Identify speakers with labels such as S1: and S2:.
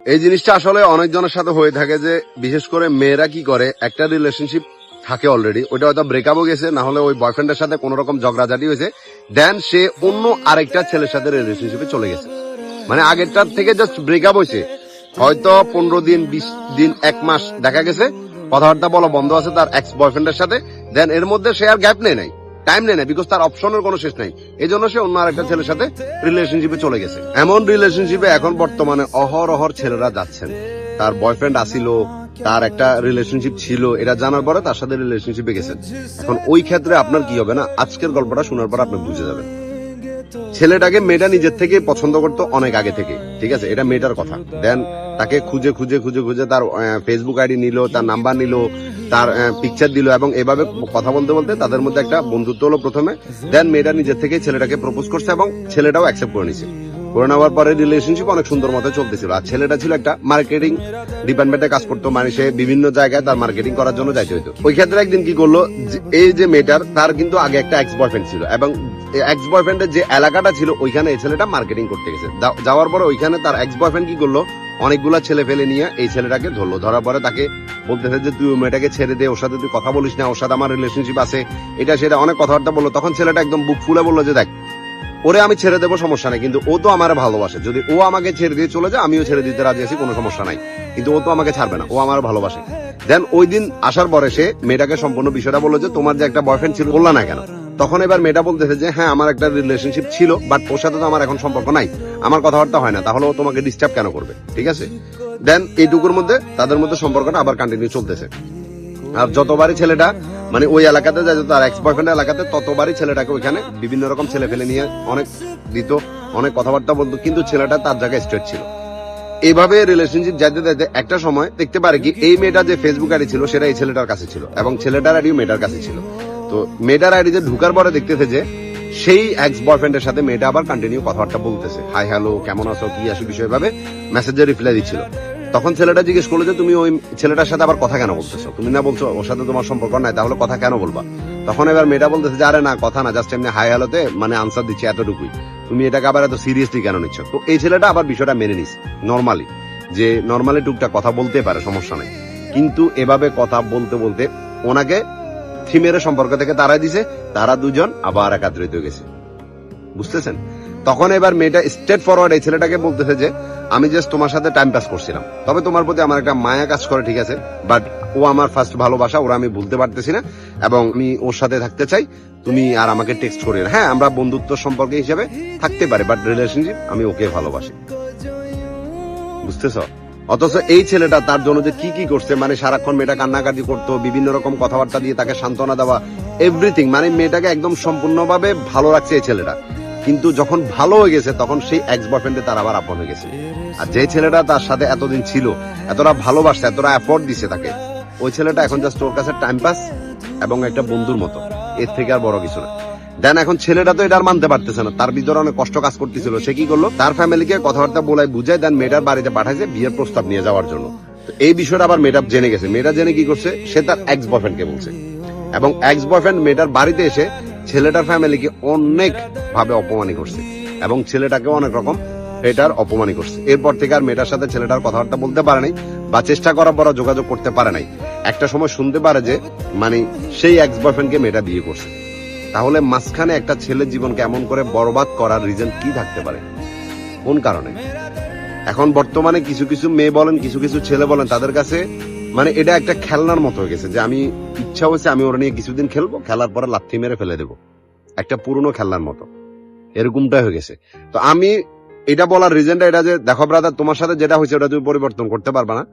S1: এই জিনিসটা আসলে অনেকজনের সাথে হয়ে থাকে যে বিশেষ করে মেয়েরা কি করে, একটা রিলেশনশিপ থাকে অলরেডি, ওইটা হয়তো ব্রেকআপও গেছে, না হলে ওই বয়ফ্রেন্ডের সাথে কোন রকম ঝগড়াঝাটি হয়েছে, দেন সে অন্য আরেকটা ছেলের সাথে রিলেশনশিপে চলে গেছে। মানে আগেরটার থেকে জাস্ট ব্রেকআপ হয়েছে, হয়তো 15 দিন 20 দিন 1 মাস দেখা গেছে কথাবার্তা বলা বন্ধ আছে তার এক্স বয়ফ্রেন্ডের সাথে, দেন এর মধ্যে সে আর গ্যাপ নেই, টাইম নেই, বিকজ তার অপশনের কোনো শেষ নাই। এই জন্য সে অন্য আরেকটা ছেলের সাথে রিলেশনশিপে চলে গেছে। এমন রিলেশনশিপে এখন বর্তমানে অহরহ ছেলেরা যাচ্ছেন। তার বয়ফ্রেন্ড আসিল, তার একটা রিলেশনশিপ ছিল, এটা জানার পরে তার সাথে রিলেশনশিপে গেছেন। এখন ওই ক্ষেত্রে আপনার কি হবে না, আজকের গল্পটা শোনার পর আপনি বুঝে যাবেন। ছেলেটাকে মেয়েটা নিজের থেকে পছন্দ করতো অনেক আগে থেকে, ঠিক আছে, এটা মেয়েটার কথা। দেন তাকে খুঁজে খুঁজে খুঁজে খুঁজে তার ফেসবুক আইডি নিল, তার নাম্বার নিল, তার পিকচার দিল, এবং এভাবে কথা বলতে বলতে তাদের মধ্যে একটা বন্ধুত্ব হলো প্রথমে। দেন মেয়েটা নিজের থেকে ছেলেটাকে প্রপোজ করছে এবং ছেলেটাও অ্যাকসেপ্ট করে নিছে। করে নেওয়ার পরে রিলেশনশিপ অনেক সুন্দর মতো চলতেছিল। আর ছেলেটা ছিল একটা মার্কেটিং ডিপার্টমেন্টে কাজ করতো, মানে সে বিভিন্ন জায়গায় তার মার্কেটিং করার জন্য যাইতে হইতো। ওই ক্ষেত্রে একদিন কি করলো, এই যে মেয়েটার তার কিন্তু আগে একটা এক্স বয়ফ্রেন্ড ছিল, এবং এক্স বয়ফ্রেন্ডের যে এলাকাটা ছিল ওইখানে এই ছেলেটা মার্কেটিং করতে গেছে। যাওয়ার পরে ওইখানে তার এক্স বয়ফ্রেন্ড কি করলো, অনেকগুলা ছেলে ফেলে নিয়ে এই ছেলেটাকে ধরলো। ধরার পরে তাকে বলতেছে যে তুই ওই মেয়েটাকে ছেড়ে দে, ওর সাথে তুই কথা বলিস না, ওর সাথে আমার রিলেশনশিপ আছে, এটা সেটা অনেক কথাবার্তা বললো। তখন ছেলেটা একদম বুক ফুলে বললো যে দেখ, ওরে আমি ছেড়ে দেবো, সমস্যা নাই, কিন্তু ও তো আমার ভালোবাসে, যদি ও আমাকে ছেড়ে দিয়ে চলে যায় আমিও ছেড়ে দিতে রাজি আছি, কোনো সমস্যা নাই, কিন্তু ও তো আমাকে ছাড়বে না, ও আমার ভালোবাসে। দেন ওই দিন আসার পরে সে মেয়েটাকে সম্পূর্ণ বিষয়টা বললো যে তোমার যে একটা বয়ফ্রেন্ড ছিল বললা না কেন। তখন এবার মেয়েটা বলতেছে যে হ্যাঁ আমার একটা রিলেশনশিপ ছিল, বাট ওর সাথে তো আমার এখন সম্পর্ক নাই, আমার কথাবার্তা হয় না, তাহলে ও তোমাকে ডিস্টার্ব কেন করবে, ঠিক আছে। দেন এইটুকুর মধ্যে তাদের মধ্যে সম্পর্কটা আবার কন্টিনিউ চলতেছে। আর যতবারই ছেলেটা মানে ওই এলাকাতে যায়, তার এক্স বয়ফ্রেন্ড এলাকাতে, ততবারই ছেলেটাকে ওইখানে বিভিন্ন রকম ছেলে ফেলে নিয়ে অনেক দিত, অনেক কথাবার্তা বলতো, কিন্তু ছেলেটা তার জায়গায় স্ট্রেট ছিল। এইভাবে রিলেশনশিপ যাইতে যাইতে একটা সময় দেখতে পারে কি এই মেয়েটা যে ফেসবুক আইডি ছিল সেটা এই ছেলেটার কাছে ছিল, এবং ছেলেটার আইডিও মেয়েটার কাছে ছিল। তো মেয়েটার আইডি যে ঢুকার পরে দেখতেছে যে সেই এক্স বয়ফ্রেন্ডের সাথে মেয়েটা আবার কন্টিনিউ কথাবার্তা বলতেছে, হাই হ্যালো কেমন আছো কি আসো বিষয় ভাবে মেসেজে রিপ্লাই দিচ্ছিল। তখন ছেলেটা জিজ্ঞেস করলো যে তুমি ওই ছেলেটার সাথে আবার কথা কেন বলতেছো, তুমি না বলছো ওর সাথে তোমার সম্পর্ক নাই, তাহলে কথা কেন বলবা। তখন এবার মেয়েটা বলতেছে যে আরে না কথা না, জাস্ট এমনি হাই হ্যালোতে মানে আনসার দিচ্ছি এতটুকুই, তুমি এটাকে আবার এত সিরিয়াসলি কেন নিচ্ছ। তো এই ছেলেটা আবার বিষয়টা মেনে নিস নর্মালি, যে নর্মালি টুকটাক কথা বলতে পারে, সমস্যা নেই, কিন্তু এভাবে কথা বলতে বলতে ওনাকে থিমের সম্পর্ক থেকে তারাই দিছে, তারা দুজন আবার একাত্রিত হয়ে গেছে, বুঝতেছেন। তখন এবার মেয়েটা স্ট্রেট ফরওয়ার্ড এই ছেলেটাকে বলতেছে যে আমি জাস্ট তোমার সাথে টাইম পাস করছিলাম, তবে তোমার প্রতি আমার একটা মায়া কাজ করে, ঠিক আছে, বাট ও আমার ফার্স্ট ভালোবাসা, ওরা আমি ভুলতে পারতেছি না, এবং আমি ওর সাথে থাকতে চাই, তুমি আর আমাকে টেক্সট করে, হ্যাঁ আমরা বন্ধুত্ব সম্পর্কে হিসেবে থাকতে পারি, বাট রিলেশনশিপ আমি ওকে ভালোবাসি, বুঝতেছ। অথচ এই ছেলেটা তার জন্য যে কি কি করছে, মানে সারাক্ষণ মেয়েটা কান্নাকাটি করতো, বিভিন্ন রকম কথাবার্তা দিয়ে তাকে সান্ত্বনা দেওয়া, এভরিথিং, মানে মেয়েটাকে একদম সম্পূর্ণভাবে ভালো রাখছে এই ছেলেটা। কিন্তু যখন ভালো হয়ে গেছে তখন সেই এক্স বয়ফ্রেন্ডে তার আবার আপন হয়ে গেছে। আর যে ছেলেটা তার সাথে এতদিন ছিল, এতটা ভালোবাসছে, এতটা এফোর্ট দিছে তাকে, ওই ছেলেটা এখন জাস্ট ওর কাছে টাইম পাস এবং একটা বন্ধুর মতো, এর থেকে আর বড় কিছু না। দেন এখন ছেলেটা তো এটা আর মানতে পারতেছে না, তার ভিতরে অনেক কষ্ট কাজ করতেছিল। সে কি করলো, তার ফ্যামিলিকে কথাবার্তা বলাই বুঝায় দেন মেয়েটার বাড়িতে পাঠাইছে বিয়ের প্রস্তাব নিয়ে যাওয়ার জন্য। তো এই বিষয়টা আবার মেয়েটা জেনে গেছে, মেয়েটা জেনে কি করছে, সে তার এক্স বয়ফ্রেন্ডকে বলছে, এবং এক্স বয়ফ্রেন্ড মেয়েটার বাড়িতে এসে ছেলেটার ফ্যামিলিকে অনেক ভাবে অপমানি করছে, এবং ছেলেটাকে অনেক রকম এটার অপমানি করছে। এরপর থেকে আর মেয়েটার সাথে ছেলেটার কথাবার্তা বলতে পারে নাই, বা চেষ্টা করার পর যোগাযোগ করতে পারে নাই। একটা সময় শুনতে পারে যে মানে সেই এক্স বয়ফ্রেন্ডকে মেয়েটা বিয়ে করছে। তাহলে মাঝখানে একটা ছেলের জীবনকে এমন করে বরবাদ করার রিজন কি থাকতে পারে, কোন কারণে। এখন বর্তমানে কিছু কিছু মেয়ে বলেন, কিছু কিছু ছেলে বলেন, তাদের কাছে মানে এটা একটা খেলনার মতো হয়ে গেছে, যে আমি ইচ্ছা হয়েছে আমি ওরা নিয়ে কিছুদিন খেলবো, খেলার পরে লাথি মেরে ফেলে দেবো, একটা পুরনো খেলনার মতো, এরকমটাই হয়ে গেছে। তো আমি এটা বলার রিজনটা এটা যে দেখো ব্রাদার, তোমার সাথে যেটা হয়েছে ওটা তুমি পরিবর্তন করতে পারবা না,